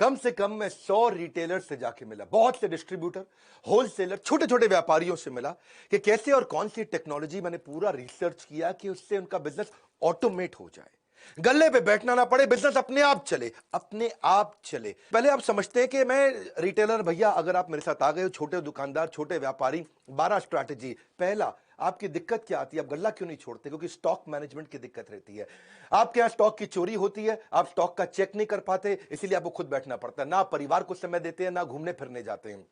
कम से कम मैं 100 रिटेलर से जाके मिला, बहुत से डिस्ट्रीब्यूटर, होलसेलर, छोटे छोटे व्यापारियों से मिला कि कैसे और कौन सी टेक्नोलॉजी। मैंने पूरा रिसर्च किया कि उससे उनका बिजनेस ऑटोमेट हो जाए, गल्ले पे बैठना ना पड़े, बिजनेस अपने आप चले, अपने आप चले। पहले आप समझते हैं कि मैं रिटेलर भैया, अगर आप मेरे साथ आ गए हो, छोटे दुकानदार, छोटे व्यापारी, 12 स्ट्रैटेजी। पहला, आपकी दिक्कत क्या आती है? आप गल्ला क्यों नहीं छोड़ते? क्योंकि स्टॉक मैनेजमेंट की दिक्कत रहती है। आपके यहां स्टॉक की चोरी होती है, आप स्टॉक का चेक नहीं कर पाते, इसीलिए आपको खुद बैठना पड़ता है। ना परिवार को समय देते हैं, ना घूमने फिरने जाते हैं।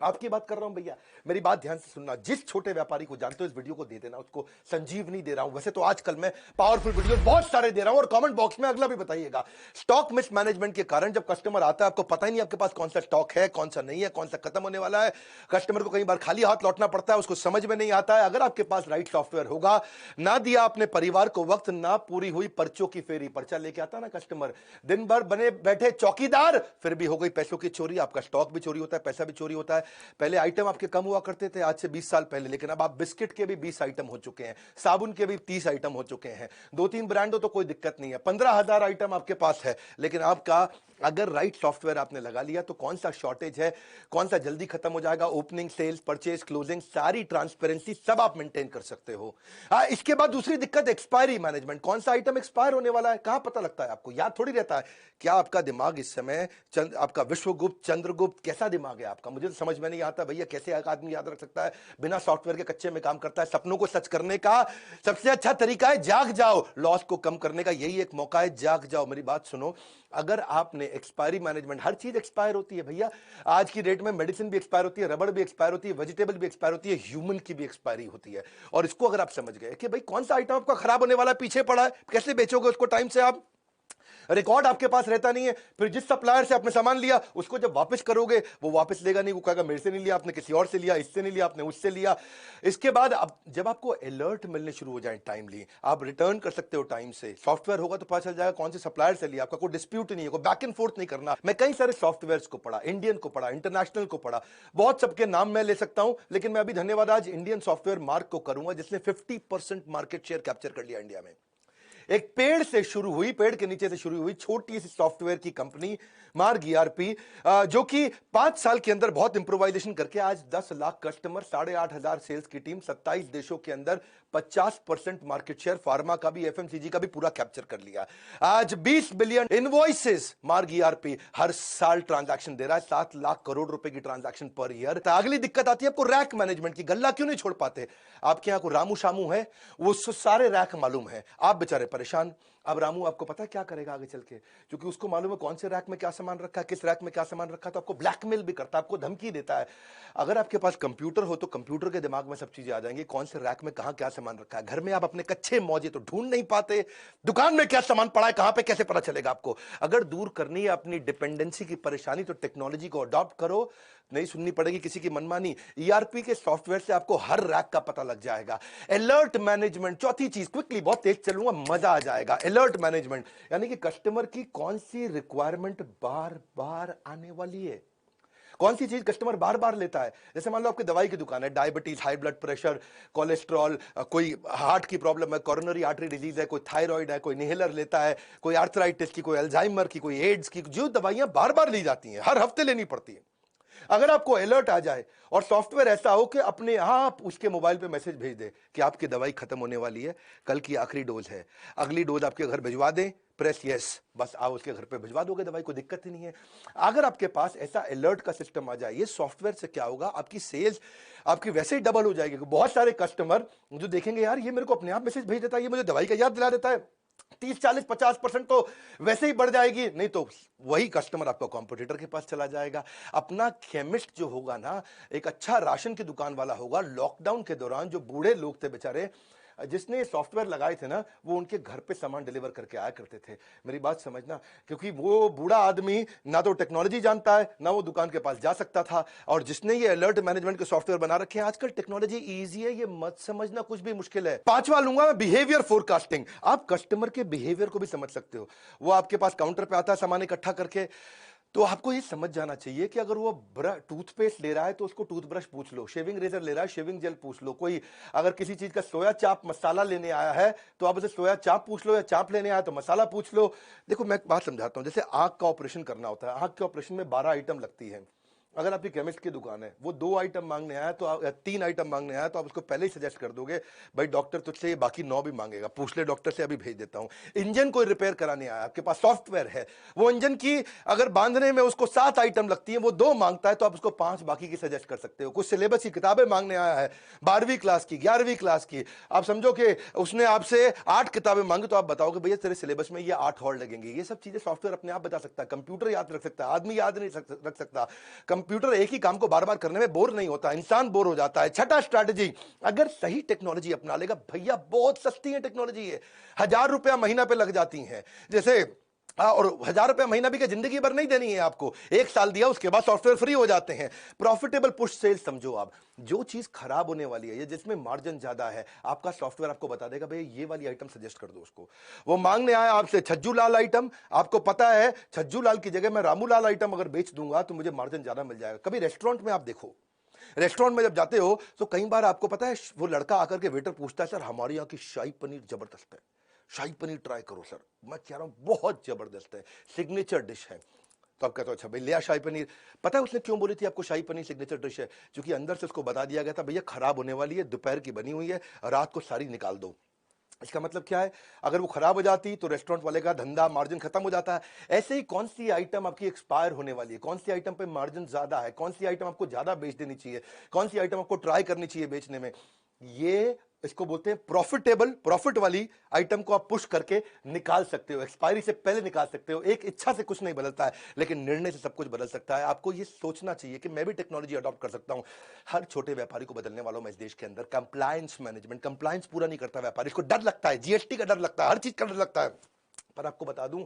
आपकी बात कर रहा हूं भैया, मेरी बात ध्यान से सुनना। जिस छोटे व्यापारी को जानते हो, इस वीडियो को दे देना, उसको संजीवनी दे रहा हूं। वैसे तो आजकल मैं पावरफुल वीडियो बहुत सारे दे रहा हूं, और कमेंट बॉक्स में अगला भी बताइएगा। स्टॉक मिसमैनेजमेंट के कारण जब कस्टमर आता है, आपको पता ही नहीं आपके पास कौन सा स्टॉक है, कौन सा नहीं है, कौन सा खत्म होने वाला है। कस्टमर को कई बार खाली हाथ लौटना पड़ता है, उसको समझ में नहीं आता है। अगर आपके पास राइट सॉफ्टवेयर होगा, ना दिया अपने परिवार को वक्त, ना पूरी हुई पर्चों की फेरी, पर्चा लेके आता ना कस्टमर, दिन भर बने बैठे चौकीदार, फिर भी हो गई पैसों की चोरी, आपका स्टॉक भी चोरी होता है, पैसा भी चोरी होता है। पहले आइटम आपके कम हुआ करते थे आज से 20 साल पहले, लेकिन अब आप बिस्किट के भी 20 आइटम हो चुके हैं, साबुन के भी 30 आइटम हो चुके हैं। 2-3 ब्रांड हो तो कोई दिक्कत नहीं है, 15,000 आइटम आपके पास है। लेकिन आपका अगर राइट सॉफ्टवेयर आपने लगा लिया तो कौन सा शॉर्टेज है, कौन सा जल्दी खत्म हो जाएगा, ओपनिंग, सेल्स, परचेज, क्लोजिंग, सारी ट्रांसपेरेंसी सब आप मेंटेन कर सकते हो। इसके बाद दूसरी दिक्कत एक्सपायरी मैनेजमेंट। कौन सा आइटम एक्सपायर होने वाला है, कहां पता लगता है आपको? याद थोड़ी रहता है। क्या आपका दिमाग इस समय आपका विश्वगुप्त, चंद्रगुप्त, कैसा दिमाग है आपका? मुझे तो समझ में नहीं आता भैया, कैसे एक आदमी याद रख सकता है बिना सॉफ्टवेयर के? कच्चे में काम करता है। सपनों को सच करने का सबसे अच्छा तरीका है जाग जाओ। लॉस को कम करने का यही एक मौका है, जाग जाओ। मेरी बात सुनो, अगर आपने एक्सपायरी मैनेजमेंट, हर चीज एक्सपायर होती है भैया आज की डेट में। मेडिसिन भी एक्सपायर होती है, रबड़ भी एक्सपायर होती है, वेजिटेबल भी एक्सपायर होती है, ह्यूमन की भी एक्सपायरी होती है। और इसको अगर आप समझ गए कि भाई कौन सा आइटम आपका खराब होने वाला है, पीछे पड़ा है, कैसे बेचोगे उसको टाइम से? आप रिकॉर्ड आपके पास रहता नहीं है। फिर जिस सप्लायर से आपने सामान लिया, उसको जब वापस करोगे, वो वापस लेगा नहीं, वो कहेगा मेरे से नहीं लिया आपने, किसी और से लिया, इससे नहीं लिया आपने, उससे लिया। इसके बाद अब जब आपको अलर्ट मिलने शुरू हो जाए टाइमली, आप रिटर्न कर सकते हो टाइम से। सॉफ्टवेयर होगा तो पता चल जाएगा कौन से सप्लायर से लिया, आपका कोई डिस्प्यूट नहीं है, कोई बैक एंड फोर्थ नहीं करना। मैं कई सारे सॉफ्टवेयर को पढ़ा, इंडियन को पढ़ा, इंटरनेशनल को पढ़ा, बहुत सबके नाम मैं ले सकता हूं, लेकिन मैं अभी धन्यवाद आज इंडियन सॉफ्टवेयर मार्क को करूंगा, जिसने 50% मार्केट शेयर कैप्चर कर लिया इंडिया में। एक पेड़ से शुरू हुई, पेड़ के नीचे से शुरू हुई छोटी सी सॉफ्टवेयर की कंपनी मार्ग ईआरपी, जो कि 5 साल के अंदर बहुत इंप्रोवाइजेशन करके आज 10 लाख कस्टमर, 8,500 सेल्स की टीम, 27 देशों के अंदर 50% मार्केट शेयर, फार्मा का भी, एफएमसीजी का भी पूरा कैप्चर कर लिया। आज 20 बिलियन इनवॉइसेस मार्ग ईआरपी हर साल ट्रांजैक्शन दे रहा है, 7 लाख करोड़ रुपए की ट्रांजैक्शन पर ईयर। अगली दिक्कत आती है आपको रैक मैनेजमेंट की। गल्ला क्यों नहीं छोड़ पाते? आपके यहां को रामू शामू है, वो सारे रैक मालूम है, आप बेचारे परेशान। अब रामू आपको पता है क्या करेगा आगे चल के? क्योंकि उसको मालूम है कौन से रैक में क्या सामान रखा है, किस रैक में क्या सामान रखा है, तो आपको ब्लैकमेल भी करता है, आपको धमकी देता है। अगर आपके पास कंप्यूटर हो तो कंप्यूटर के दिमाग में सब चीजें आ जाएंगी, कौन से रैक में कहां क्या सामान रखा है। घर में आप अपने कच्चे मौजे तो ढूंढ नहीं पाते, दुकान में क्या सामान पड़ा है, कहां पे कैसे पता चलेगा आपको? अगर दूर करनी है अपनी डिपेंडेंसी की परेशानी, तो टेक्नोलॉजी को अडॉप्ट करो, नहीं सुननी पड़ेगी किसी की मनमानी। ईआरपी के सॉफ्टवेयर से आपको हर रैक का पता लग जाएगा। अलर्ट मैनेजमेंट, चौथी चीज, क्विकली, बहुत तेज चलूंगा, मजा आ जाएगा। अलर्ट मैनेजमेंट यानी कि कस्टमर की कौन सी रिक्वायरमेंट बार बार आने वाली है, कौन सी चीज कस्टमर बार बार लेता है। जैसे मान लो आपकी दवाई की दुकान है, diabetes, high blood pressure, cholesterol, कोई हार्ट की प्रॉब्लम है, कोरोनरी आर्टरी डिजीज है, कोई थायराइड है, कोई इनहेलर लेता है, कोई आर्थराइटिस की, कोई अल्जाइमर की, कोई एड्स की, जो दवाइयां बार बार ली जाती हैं, हर हफ्ते लेनी पड़ती है। अगर आपको अलर्ट आ जाए और सॉफ्टवेयर ऐसा हो कि अपने आप उसके मोबाइल पे मैसेज भेज दे कि आपकी दवाई खत्म होने वाली है, कल की आखिरी डोज है, अगली डोज आपके घर भिजवा दें, प्रेस यस, बस आओ उसके घर पे भिजवा दोगे दवाई, कोई दिक्कत ही नहीं है। अगर आपके पास ऐसा अलर्ट का सिस्टम आ जाए, ये सॉफ्टवेयर से क्या होगा, आपकी सेल्स आपकी वैसे ही डबल हो जाएगी। बहुत सारे कस्टमर जो देखेंगे यार ये मेरे को अपने आप मैसेज भेज देता है, ये मुझे दवाई का याद दिला देता है, 30, 40, 50% तो वैसे ही बढ़ जाएगी। नहीं तो वही कस्टमर आपका कॉम्पिटिटर के पास चला जाएगा। अपना केमिस्ट जो होगा ना, एक अच्छा राशन की दुकान वाला होगा, लॉकडाउन के दौरान जो बूढ़े लोग थे बेचारे, जिसने सॉफ्टवेयर लगाए थे ना, वो उनके घर पे सामान डिलीवर करके आया करते थे। मेरी बात समझना, क्योंकि वो बूढ़ा आदमी ना तो टेक्नोलॉजी जानता है, ना वो दुकान के पास जा सकता था। और जिसने ये अलर्ट मैनेजमेंट के सॉफ्टवेयर बना रखे हैं, आजकल टेक्नोलॉजी इजी है, ये मत समझना कुछ भी मुश्किल है। पांचवा लूंगा मैं, बिहेवियर फोरकास्टिंग। आप कस्टमर के बिहेवियर को भी समझ सकते हो। वो आपके पास काउंटर पे आता है सामान इकट्ठा करके, तो आपको ये समझ जाना चाहिए कि अगर वो टूथपेस्ट ले रहा है तो उसको टूथब्रश पूछ लो, शेविंग रेजर ले रहा है शेविंग जेल पूछ लो, कोई अगर किसी चीज का सोया चाप मसाला लेने आया है तो आप उसे सोया चाप पूछ लो, या चाप लेने आया तो मसाला पूछ लो। देखो मैं एक बात समझाता हूं, जैसे आंख का ऑपरेशन करना होता है, आंख के ऑपरेशन में 12 आइटम लगती है। अगर आपकी केमिस्ट की दुकान है, वो 2 आइटम मांगने आया तो या 3 आइटम मांगने आया तो आप उसको पहले ही सजेस्ट कर दोगे भाई डॉक्टर तुझसे ये बाकी 9 भी मांगेगा, पूछ ले डॉक्टर से, अभी भेज देता हूं। इंजन कोई रिपेयर कराने आया, आपके पास सॉफ्टवेयर है, वो इंजन की अगर बांधने में उसको 7 आइटम लगती है, वो 2 मांगता है तो आप उसको 5 बाकी की सजेस्ट कर सकते हो। कुछ सिलेबस की किताबें मांगने आया है, 12वीं क्लास की, 11वीं क्लास की, आप समझो कि उसने आपसे 8 किताबें मांगी तो आप बताओगे भैया तेरे सिलेबस में ये 8 और लगेंगे। ये सब चीजें सॉफ्टवेयर अपने आप बता सकता है, कंप्यूटर याद रख सकता है, आदमी याद नहीं रख सकता। कंप्यूटर एक ही काम को बार बार करने में बोर नहीं होता, इंसान बोर हो जाता है। छठा स्ट्रैटेजी, अगर सही टेक्नोलॉजी अपना लेगा, भैया बहुत सस्ती है टेक्नोलॉजी, है 1000 रुपया महीना पे लग जाती है। जैसे और 1000 रुपया महीना भी क्या जिंदगी भर नहीं देनी है आपको, 1 साल दिया उसके बाद सॉफ्टवेयर फ्री हो जाते हैं। प्रॉफिटेबल पुश सेल्स समझो आप, जो चीज खराब होने वाली है या जिसमें मार्जिन ज्यादा है, आपका सॉफ्टवेयर आपको बता देगा भैया ये वाली आइटम सजेस्ट कर दो उसको। वो मांगने आया आपसे छज्जू लाल आइटम, आपको पता है छज्जू लाल की जगह मैं रामू लाल आइटम अगर बेच दूंगा तो मुझे मार्जिन ज्यादा मिल जाएगा। कभी रेस्टोरेंट में आप देखो, रेस्टोरेंट में जब जाते हो तो कई बार आपको पता है वो लड़का आकर के वेटर पूछता है सर हमारे यहाँ की शाही पनीर जबरदस्त है, शाही पनीर ट्राई करो सर। मैं कह रहा हूं बहुत जबरदस्त है, सिग्नेचर डिश है। तो आप कहते हो अच्छा भाई लिया शाही पनीर। पता है उसने क्यों बोली थी आपको शाही पनीर सिग्नेचर डिश है? क्योंकि अंदर से उसको बता दिया गया था भैया खराब होने वाली है, दोपहर की बनी हुई है, रात को सारी निकाल दो। इसका मतलब क्या है, अगर वो खराब हो जाती तो रेस्टोरेंट वाले का धंधा मार्जिन खत्म हो जाता है। ऐसे ही कौन सी आइटम आपकी एक्सपायर होने वाली है, कौन सी आइटम पे मार्जिन ज्यादा है, कौन सी आइटम आपको ज्यादा बेच देनी चाहिए, कौन सी आइटम आपको ट्राई करनी चाहिए बेचने में, ये इसको बोलते हैं प्रॉफिटेबल। प्रॉफिट वाली आइटम को आप पुश करके निकाल सकते हो, एक्सपायरी से पहले निकाल सकते हो। एक इच्छा से कुछ नहीं बदलता है, लेकिन निर्णय से सब कुछ बदल सकता है। आपको ये सोचना चाहिए कि मैं भी टेक्नोलॉजी अडॉप्ट कर सकता हूं। हर छोटे व्यापारी को बदलने वालों में इस देश के अंदर कंप्लायंस मैनेजमेंट, कंप्लायंस पूरा नहीं करता व्यापारी, इसको डर लगता है, जीएसटी का डर लगता है, हर चीज का डर लगता है। पर आपको बता दूं,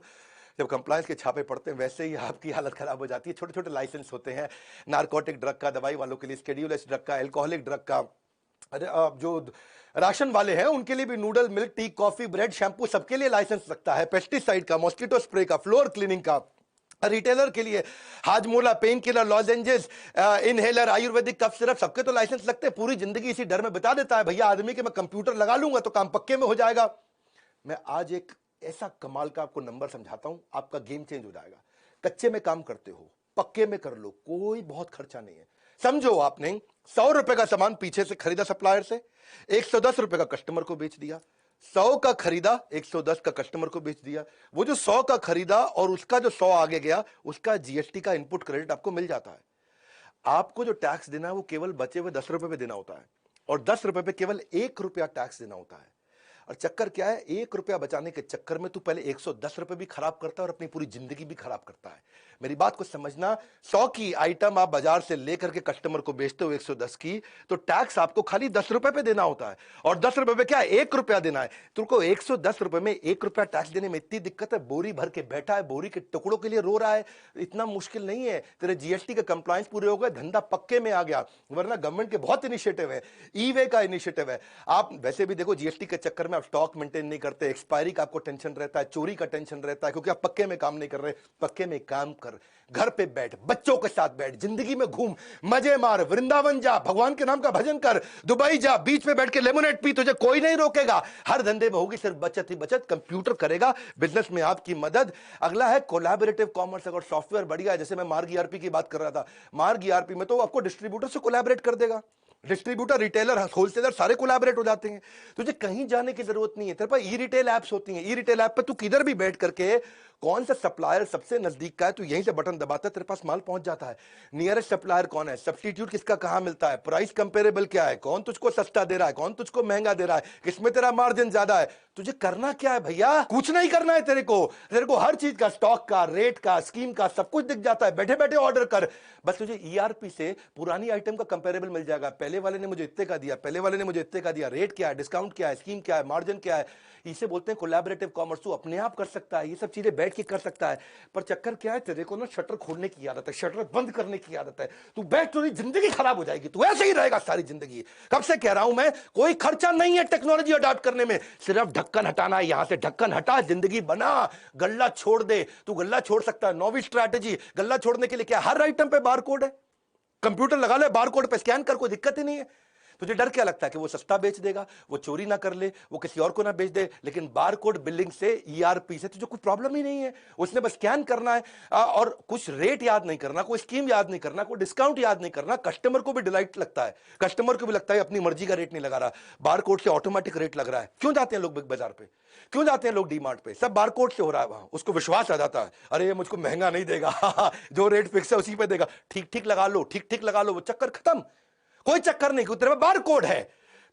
जब कंप्लायंस के छापे पड़ते हैं वैसे ही आपकी हालत खराब हो जाती है। छोटे छोटे लाइसेंस होते हैं, नारकोटिक ड्रग का, दवाई वालों के लिए स्केड्यूल एस ड्रग का, अल्कोहलिक ड्रग का, अरे जो राशन वाले हैं उनके लिए भी noodle, milk, tea, coffee, bread, shampoo, सबके लिए लाइसेंस लगता है। पेस्टिसाइड का, मॉस्किटो स्प्रे का, फ्लोर क्लीनिंग का, रिटेलर के लिए Hajmola, pain killer, lozenges, inhaler, Ayurvedic cough syrup, सबके तो लाइसेंस लगते हैं। पूरी जिंदगी इसी डर में बिता देता है भैया आदमी कि मैं कंप्यूटर लगा लूंगा तो काम पक्के में हो जाएगा। मैं आज एक ऐसा कमाल का आपको नंबर समझाता हूं, आपका गेम चेंज हो जाएगा। कच्चे में काम करते हो, पक्के में कर लो, कोई बहुत खर्चा नहीं है। समझो आपने 100 रुपए का सामान पीछे से खरीदा सप्लायर से, 110 रुपए का कस्टमर को बेच दिया। 100 का खरीदा, 110 का कस्टमर को बेच दिया। वो जो 100 का खरीदा और उसका जो 100 आगे गया, उसका जीएसटी का इनपुट क्रेडिट आपको मिल जाता है। आपको जो टैक्स देना है वो केवल बचे हुए 10 रुपए पे देना होता है, और 10 रुपए पे केवल 1 रुपया टैक्स देना होता है। और चक्कर क्या है, 1 रुपया बचाने के चक्कर में तू पहले 110 रुपए भी खराब करता है और अपनी पूरी जिंदगी भी खराब करता है। मेरी बात को समझना, 100 की आइटम आप बाजार से लेकर के कस्टमर को बेचते हो 110 की, तो टैक्स आपको खाली 10 रुपए पे देना होता है। और 10 रुपए पे क्या 1 रुपया देना है। तुमको 110 रुपए में 1 रुपया टैक्स देने में इतनी दिक्कत है? बोरी भर के बैठा है, बोरी के टुकड़ों के लिए रो रहा है, इतना मुश्किल नहीं है। तेरे जीएसटी के कंप्लायंस पूरे हो गए, धंधा पक्के में आ गया। वरना गवर्नमेंट के बहुत इनिशिएटिव है, ई वे का इनिशिएटिव है। आप वैसे भी देखो जीएसटी के चक्कर में आप स्टॉक मेंटेन नहीं करते, एक्सपायरी का आपको टेंशन रहता है, चोरी का टेंशन रहता है, क्योंकि आप पक्के में काम नहीं कर रहे। पक्के में काम कर, घर पे बैठ, बच्चों के साथ बैठ, जिंदगी में घूम, मजे मार, वृंदावन जा, भगवान के नाम का भजन कर, दुबई जा, बीच में बैठ के लेमोनेड पी, तुझे कोई नहीं रोकेगा। हर धंधे में होगी सिर्फ बचत ही बचत, कंप्यूटर करेगा बिजनेस में आपकी मदद। अगला है कोलैबोरेटिव कॉमर्स। अगर सॉफ्टवेयर बढ़िया है, जैसे मैं मार्ग ईआरपी की बात कर रहा था, मार्ग ईआरपी में तो आपको डिस्ट्रीब्यूटर से कोलैबोरेट कर देगा। डिस्ट्रीब्यूटर, रिटेलर, होलसेलर सारे कोलैबोरेट हो जाते हैं। तुझे कहीं जाने की जरूरत नहीं है। तेरे पास ई रिटेल एप्स होती हैं, ई रिटेल ऐप पे तू किधर भी बैठ करके कौन सा सप्लायर सबसे नजदीक का है, तू यहीं से बटन दबाता है, तेरे पास माल पहुंच जाता है। नियरेस्ट सप्लायर कौन है, सब्स्टिट्यूट किसका कहां मिलता है, प्राइस कंपेरेबल क्या है, कौन तुझको सस्ता दे रहा है, कौन तुझको महंगा दे रहा है, किसमें तेरा मार्जिन ज्यादा है। तुझे करना क्या है भैया, कुछ नहीं करना है। तेरे को हर चीज का, स्टॉक का, रेट का, स्कीम का सब कुछ दिख जाता है। बैठे बैठे ऑर्डर कर, बस तुझे ईआरपी से पुरानी आइटम का कंपेरेबल मिल जाएगा। पहले वाले ने मुझे इतने का दिया, पहले वाले ने मुझे इतने का दिया, रेट क्या है, डिस्काउंट क्या है, स्कीम क्या है, मार्जिन क्या है, इसे बोलते हैं कोलैबोरेटिव कॉमर्स। तू अपने आप कर सकता है, ये सब चीजें बैठ के कर सकता है। पर चक्कर क्या है, तेरे को ना शटर खोलने की आदत है, शटर बंद करने की आदत है। तू बैठ, तो जिंदगी खराब हो जाएगी, तू ऐसे ही रहेगा सारी जिंदगी। कब से कह रहा हूं मैं, कोई खर्चा नहीं है टेक्नोलॉजी अडॉप्ट करने में, सिर्फ ढक्कन हटाना है। यहां से ढक्कन हटा, जिंदगी बना, गल्ला छोड़ दे। तू गल्ला छोड़ सकता है, नौवीं स्ट्रैटेजी। गल्ला छोड़ने के लिए क्या, हर आइटम पे बार कोड है, कंप्यूटर लगा ले, बार कोड पे स्कैन कर, कोई दिक्कत ही नहीं है। तुझे डर क्या लगता है कि वो सस्ता बेच देगा, वो चोरी ना कर ले, वो किसी और को ना बेच दे। लेकिन बार कोड बिलिंग से, ईआरपी से तुझे कोई प्रॉब्लम ही नहीं है। उसने बस स्कैन करना है और कुछ रेट याद नहीं करना, कोई स्कीम याद नहीं करना, कोई डिस्काउंट याद नहीं करना। कस्टमर को भी डिलाइट लगता है, कस्टमर को भी लगता है अपनी मर्जी का रेट नहीं लगा रहा, बार कोड से ऑटोमेटिक रेट लग रहा है। क्यों जाते हैं लोग बिग बाजार पे, क्यों जाते हैं लोग डी मार्ट पे, सब बार कोड से हो रहा है वहां। उसको विश्वास आ जाता है, अरे ये मुझको महंगा नहीं देगा जो रेट फिक्स है उसी पे देगा, ठीक ठीक लगा लो, ठीक ठीक लगा लो, वो चक्कर खत्म। कोई चक्कर नहीं, तेरे में बार कोड है,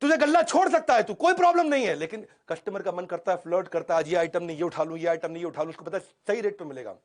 तुझे गल्ला छोड़ सकता है तू, कोई प्रॉब्लम नहीं है। लेकिन कस्टमर का मन करता है, फ्लर्ट करता है, ये आइटम नहीं ये उठा लूं, ये आइटम नहीं ये उठा लूं, उसको पता है सही रेट पे मिलेगा।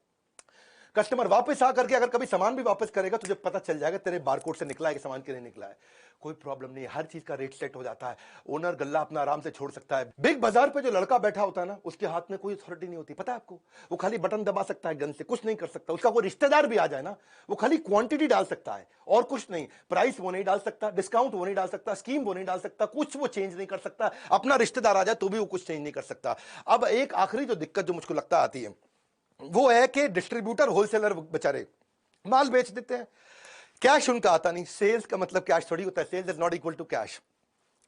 कस्टमर वापस आकर के अगर कभी सामान भी वापस करेगा, तुझे पता चल जाएगा तेरे बारकोड से निकला है कि सामान के लिए निकला है। कोई प्रॉब्लम नहीं है, हर चीज का रेट सेट हो जाता है। ओनर गल्ला अपना आराम से छोड़ सकता है। बिग बाजार पे जो लड़का बैठा होता है ना, उसके हाथ में कोई अथॉरिटी नहीं होती, पता है आपको। वो खाली बटन दबा सकता है गन से, कुछ नहीं कर सकता। उसका कोई रिश्तेदार भी आ जाए ना, वो खाली क्वांटिटी डाल सकता है और कुछ नहीं। प्राइस वो नहीं डाल सकता, डिस्काउंट वो नहीं डाल सकता, स्कीम वो नहीं डाल सकता, कुछ वो चेंज नहीं कर सकता। अपना रिश्तेदार आ जाए तो भी वो कुछ चेंज नहीं कर सकता। अब एक आखिरी जो दिक्कत जो मुझको लगता आती है, वो है कि डिस्ट्रीब्यूटर होलसेलर बेचारे माल बेच देते हैं, कैश उनका आता नहीं। सेल्स का मतलब कैश थोड़ी होता है, sales is not equal to cash.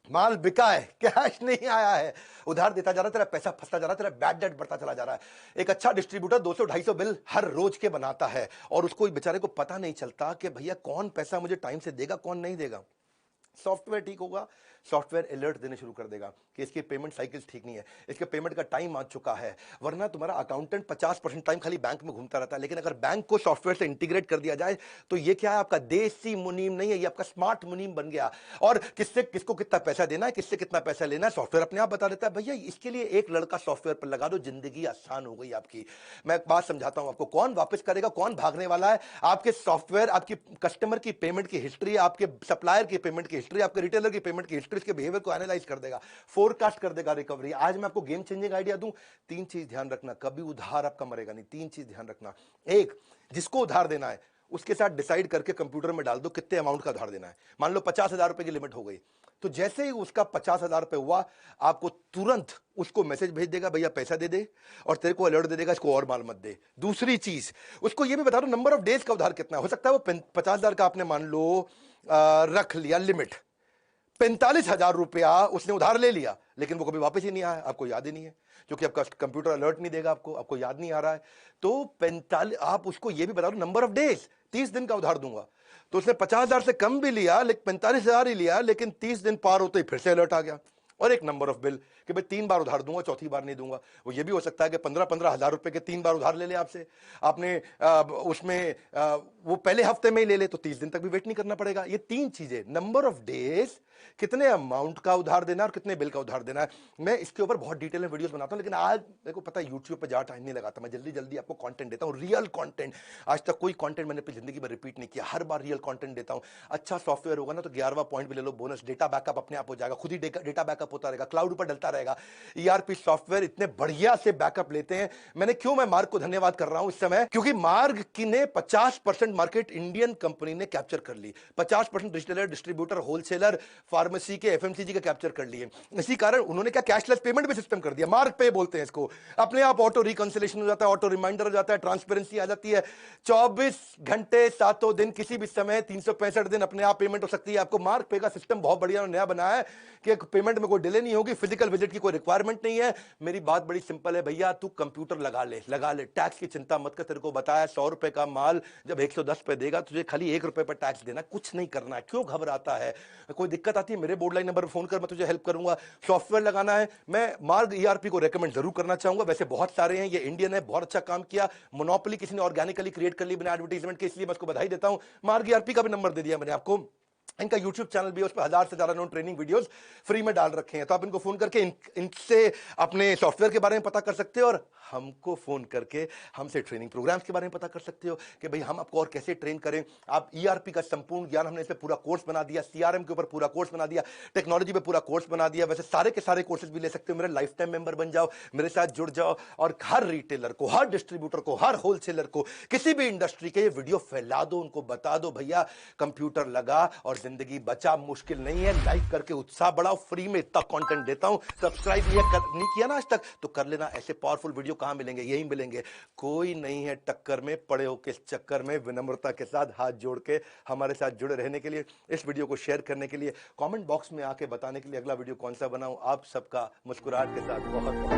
माल बिका है, कैश नहीं आया है, उधार देता जा रहा है, तेरा पैसा फंसता जा रहा है, तेरा बैड डेट बढ़ता चला जा रहा है। एक अच्छा डिस्ट्रीब्यूटर 200-250 बिल हर रोज के बनाता है और उसको बेचारे को पता नहीं चलता कि भैया कौन पैसा मुझे टाइम से देगा, कौन नहीं देगा। सॉफ्टवेयर ठीक होगा, सॉफ्टवेयर अलर्ट देने शुरू कर देगा कि इसकी पेमेंट साइकिल्स ठीक नहीं है, इसके पेमेंट का टाइम आ चुका है। वरना तुम्हारा अकाउंटेंट 50% टाइम खाली बैंक में घूमता रहता है। लेकिन अगर बैंक को सॉफ्टवेयर से इंटीग्रेट कर दिया जाए तो ये क्या है, आपका देसी मुनीम नहीं है, ये आपका स्मार्ट मुनीम बन गया। और किससे किसको कितना पैसा देना है, किससे कितना पैसा लेना है, सॉफ्टवेयर अपने आप बता देता है। भैया इसके लिए एक लड़का सॉफ्टवेयर पर लगा दो, जिंदगी आसान हो गई आपकी। मैं एक बात समझाता हूं आपको, कौन वापस करेगा, कौन भागने वाला है। आपके सॉफ्टवेयर आपकी कस्टमर की पेमेंट की हिस्ट्री, आपके सप्लायर की पेमेंट की हिस्ट्री, आपके रिटेलर की पेमेंट की हिस्ट्री, इसके बिहेवियर को एनालाइज कर देगा, फोरकास्ट कर देगा रिकवरी। आज मैं आपको गेम चेंजिंग आइडिया दूं, 3 चीज ध्यान रखना, कभी उधार आपका मरेगा नहीं। 3 चीज ध्यान रखना। एक, जिसको उधार देना है उसके साथ डिसाइड करके कंप्यूटर में डाल दो कितने अमाउंट का उधार देना है। मान लो 50,000 रुपए की लिमिट हो गई, तो जैसे ही उसका 50,000 रुपए हुआ, आपको तुरंत उसको मैसेज भेज देगा, भैया पैसा दे दे, और तेरे को अलर्ट दे देगा इसको और माल मत दे। दूसरी चीज, उसको ये भी बता दो नंबर ऑफ डेज का उधार कितना हो सकता है। वो 50,000 का आपने मान लो रख लिया लिमिट, 45,000 रुपया उसने उधार ले लिया, लेकिन वो कभी वापस ही नहीं आया, आपको याद ही नहीं है, क्योंकि आपका कंप्यूटर अलर्ट नहीं देगा आपको याद नहीं आ रहा है। तो 45, आप उसको ये भी बता दो नंबर ऑफ डेज, 30 दिन का उधार दूंगा। तो उसने 50,000 से कम भी लिया, लेकिन 45,000 ही लिया, लेकिन 30 दिन पार होते ही फिर से अलर्ट आ गया। और एक नंबर ऑफ बिल कि भाई 3 बार उधार दूंगा, चौथी बार नहीं दूंगा। वो ये भी हो सकता है कि 15-15 हजार रुपए के 3 बार उधार ले ले आपसे, आपने उसमें वो पहले हफ्ते में ही ले ले, तो 30 दिन तक भी वेट नहीं करना पड़ेगा। ये 3 चीजें, नंबर ऑफ डेज, कितने अमाउंट का उधार देना और कितने बिल का उधार देना है। मैं इसके ऊपर बहुत डिटेल में वीडियोस बनाता हूं, लेकिन आज मेरे को पता है यूट्यूब पे ज्यादा टाइम नहीं लगाता, मैं जल्दी जल्दी आपको कंटेंट देता हूं, रियल कंटेंट। आज तक कोई कंटेंट मैंने अपनी जिंदगी में रिपीट नहीं किया, हर बार रियल कंटेंट देता हूं। अच्छा सॉफ्टवेयर होगा ना तो 11वां पॉइंट भी ले लो बोनस, डेटा बैकअप अपने आप हो जाएगा, खुद ही डेटा बैकअप होता रहेगा, क्लाउड पर डलता रहेगा। ईआरपी सॉफ्टवेयर इतने बढ़िया से बैकअप लेते हैं। मैं मार्ग को धन्यवाद कर रहा हूं इस समय, क्योंकि मार्ग की ने 50% मार्केट इंडियन कंपनी ने कैप्चर कर ली, 50% रिटेलर, डिस्ट्रीब्यूटर, होलसेलर, फार्मेसी के, एफएमसीजी के कैप्चर कर लिए। इसी कारण उन्होंने क्या कैशलेस पेमेंट भी सिस्टम कर दिया, मार्ग पे बोलते हैं इसको। अपने आप ऑटो रिकंसिलेशन हो जाता है, ऑटो रिमाइंडर हो जाता है, ट्रांसपेरेंसी आ जाती है। 24 घंटे 7 दिन किसी भी समय 365 दिन अपने आप पेमेंट हो सकती है। आपको मार्ग पे का सिस्टम बहुत बढ़िया नया बनाया है कि पेमेंट में कोई डिले नहीं होगी, फिजिकल विजिट की कोई रिक्वायरमेंट नहीं है। मेरी बात बड़ी सिंपल है भैया, तू कंप्यूटर लगा ले, टैक्स की चिंता मत कर। तेरे को बताया 100 रुपए का माल जब 110 पे देगा, तुझे खाली 1 रुपए पर टैक्स देना, कुछ नहीं करना है। क्यों घबराता है? कोई दिक्कत आती है मेरे बोर्ड लाइन नंबर पर फोन कर, मैं तुझे हेल्प करूंगा। सॉफ्टवेयर लगाना है, मैं मार्ग ईआरपी को रेकमेंड जरूर करना चाहूंगा। वैसे बहुत सारे हैं, ये इंडियन है, बहुत अच्छा काम किया। मोनोपोली किसी ने ऑर्गेनिकली क्रिएट कर ली बिना एडवर्टाइजमेंट के, इसलिए मैं उसको बधाई देता हूं। मार्ग ईआरपी का भी नंबर दे दिया मैंने आपको, इनका YouTube चैनल भी है, उस पर 1000 से ज्यादा ट्रेनिंग वीडियोस फ्री में डाल रखे हैं। तो आप इनको फोन करके इनसे अपने सॉफ्टवेयर के बारे में पता कर सकते हो, और हमको फोन करके हमसे ट्रेनिंग प्रोग्राम्स के बारे में पता कर सकते हो कि भाई हम आपको और कैसे ट्रेन करें। आप ERP का संपूर्ण ज्ञान, हमने इस पे पूरा कोर्स बना दिया, CRM के ऊपर पूरा कोर्स बना दिया, टेक्नोलॉजी पे पूरा कोर्स बना दिया। वैसे सारे के सारे कोर्सेज भी ले सकते हो। मेरे लाइफ टाइम मेंबर बन जाओ, मेरे साथ जुड़ जाओ, और हर रिटेलर को, हर डिस्ट्रीब्यूटर को, हर होलसेलर को, किसी भी इंडस्ट्री के ये वीडियो फैला दो, उनको बता दो भैया कंप्यूटर लगा और जिंदगी बचा, मुश्किल नहीं है। लाइक करके उत्साह बढ़ाओ, फ्री में इतना कंटेंट देता हूं। सब्सक्राइब नहीं किया ना आज तक तो कर लेना। ऐसे पावरफुल वीडियो कहां मिलेंगे? यही मिलेंगे। कोई नहीं है टक्कर में, पड़े हो किस चक्कर में। विनम्रता के साथ हाथ जोड़ के हमारे साथ जुड़े रहने के लिए, इस वीडियो को शेयर करने के लिए, कमेंट बॉक्स में आके बताने के लिए अगला वीडियो कौन सा बनाऊं, आप सबका मुस्कुराहट के साथ बहुत बहुत